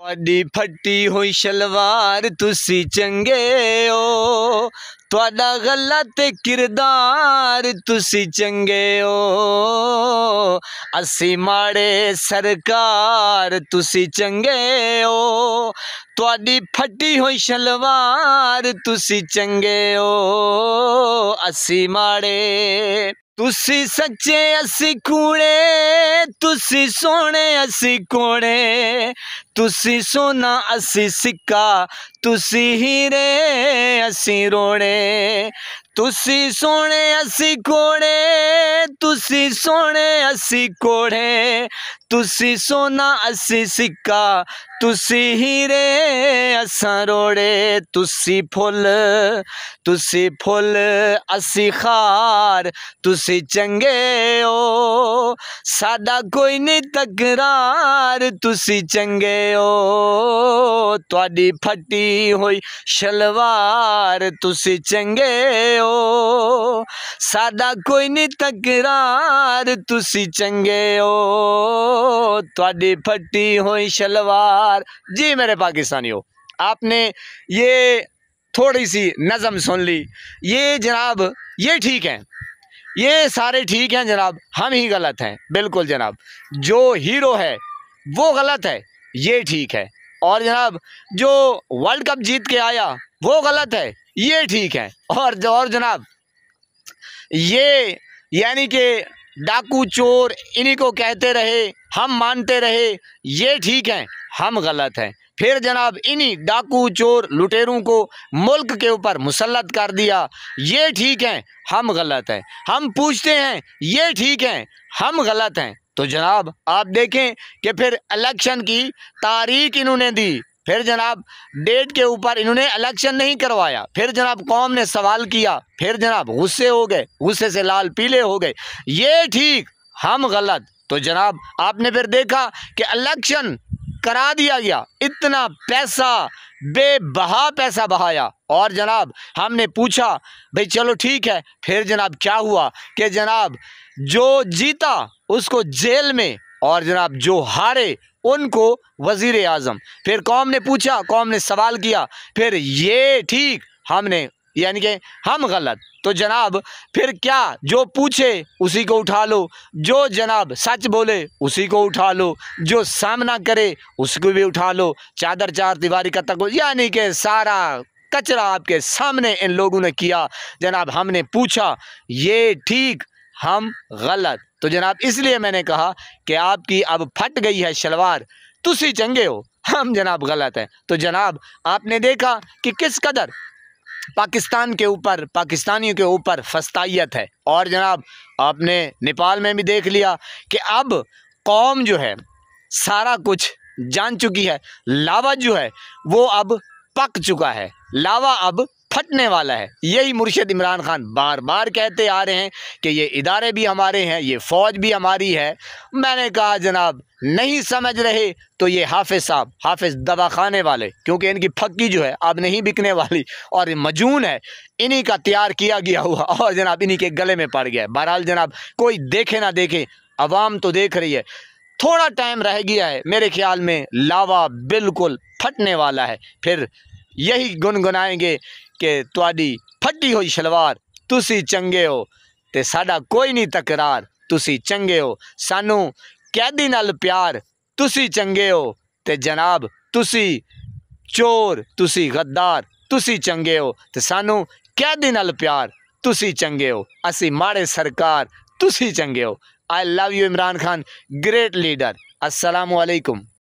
ਤੁਹਾਡੀ ਫੱਟੀ ਹੋਈ ਸ਼ਲਵਾਰ ਤੁਸੀਂ ਚੰਗੇ ਹੋ, ਤੁਹਾਡਾ ਗਲਾ ਤੇ ਕਿਰਦਾਰ ਤੁਸੀਂ ਚੰਗੇ ਹੋ, ਅਸੀਂ ਮਾੜੇ ਸਰਕਾਰ ਤੁਸੀਂ ਚੰਗੇ ਹੋ, ਤੁਹਾਡੀ ਫੱਟੀ ਹੋਈ ਸ਼ਲਵਾਰ ਤੁਸੀਂ ਚੰਗੇ ਹੋ, ਅਸੀਂ ਮਾੜੇ। तुसी सच्चे असी कूड़े, तुसी सोने असी कोड़े, तुसी सोना असी सिक्का, तुसी हीरे असी रोड़े, तुसी सोने असी कोड़े, तुसी सोने असी कोड़े, तुसी सोना असी सिक्का, तुसी हीरे असा रोड़े, तुसी फुल असी खार, तुसी चंगे हो, साडा कोई नहीं तकरार, तुसी चंगे हो, तुहाडी फटी हुई शलवार तुसी चंगे हो, साडा कोई नहीं तकरार, तुसी चंगे हो, तुहाडी फटी हुई शलवार। जी मेरे पाकिस्तानियों, आपने ये थोड़ी सी नज़म सुन ली। ये जनाब ये ठीक है, ये सारे ठीक हैं जनाब, हम ही गलत हैं। बिल्कुल जनाब, जो हीरो है वो गलत है, ये ठीक है। और जनाब जो वर्ल्ड कप जीत के आया वो गलत है, ये ठीक है। और जनाब ये यानी कि डाकू चोर इन्हीं को कहते रहे, हम मानते रहे, ये ठीक है, हम गलत हैं। फिर जनाब इन्हीं डाकू चोर लुटेरों को मुल्क के ऊपर मुसल्लत कर दिया, ये ठीक है, हम गलत हैं। हम पूछते हैं, ये ठीक है, हम गलत हैं। तो जनाब आप देखें कि फिर इलेक्शन की तारीख इन्होंने दी, फिर जनाब डेट के ऊपर इन्होंने इलेक्शन नहीं करवाया, फिर जनाब कौम ने सवाल किया, फिर जनाब गुस्से हो गए, गुस्से से लाल पीले हो गए, ये ठीक, हम गलत। तो जनाब आपने फिर देखा कि इलेक्शन करा दिया गया, इतना पैसा बेबहा पैसा बहाया। और जनाब हमने पूछा भाई चलो ठीक है, फिर जनाब क्या हुआ कि जनाब जो जीता उसको जेल में, और जनाब जो हारे उनको वज़ीर आज़म। फिर कौम ने पूछा, कौम ने सवाल किया, फिर ये ठीक, हमने यानी कि हम गलत। तो जनाब फिर क्या, जो पूछे उसी को उठा लो, जो जनाब सच बोले उसी को उठा लो, जो सामना करे उसको भी उठा लो, चादर चार दीवारी का तक, यानी कि सारा कचरा आपके सामने इन लोगों ने किया। जनाब हमने पूछा, ये ठीक, हम गलत। तो जनाब इसलिए मैंने कहा कि आपकी अब फट गई है शलवार, तुसी चंगे हो, हम जनाब गलत हैं। तो जनाब आपने देखा कि किस कदर पाकिस्तान के ऊपर, पाकिस्तानियों के ऊपर फस्तायत है। और जनाब आपने नेपाल में भी देख लिया कि अब कौम जो है सारा कुछ जान चुकी है, लावा जो है वो अब पक चुका है, लावा अब फटने वाला है। यही मुर्शिद इमरान खान बार बार कहते आ रहे हैं कि ये इदारे भी हमारे हैं, ये फ़ौज भी हमारी है। मैंने कहा जनाब नहीं समझ रहे तो ये हाफिज़ साहब, हाफिज़ दवाखाने वाले, क्योंकि इनकी फक्की जो है अब नहीं बिकने वाली और मजून है, इन्हीं का तैयार किया गया हुआ और जनाब इन्हीं के गले में पड़ गया है। बहरहाल जनाब कोई देखे ना देखे, अवाम तो देख रही है, थोड़ा टाइम रह गया है, मेरे ख्याल में लावा बिल्कुल फटने वाला है। फिर यही गुनगुनाएंगे कि तुहाडी फटी हुई शलवार तुसी चंगे हो, ते साडा कोई नहीं तकरार, तुसी चंगे हो, सानू कैदी नाल प्यार, तुसी चंगे हो, ते जनाब तुसी चोर, तुसी गद्दार, तुसी चंगे हो, ते सानू कैदी नाल प्यार, तुसी चंगे हो, असी माड़े सरकार, तुसी चंगे हो। I love you Imran Khan, great leader. अस्सलामु अलैकुम।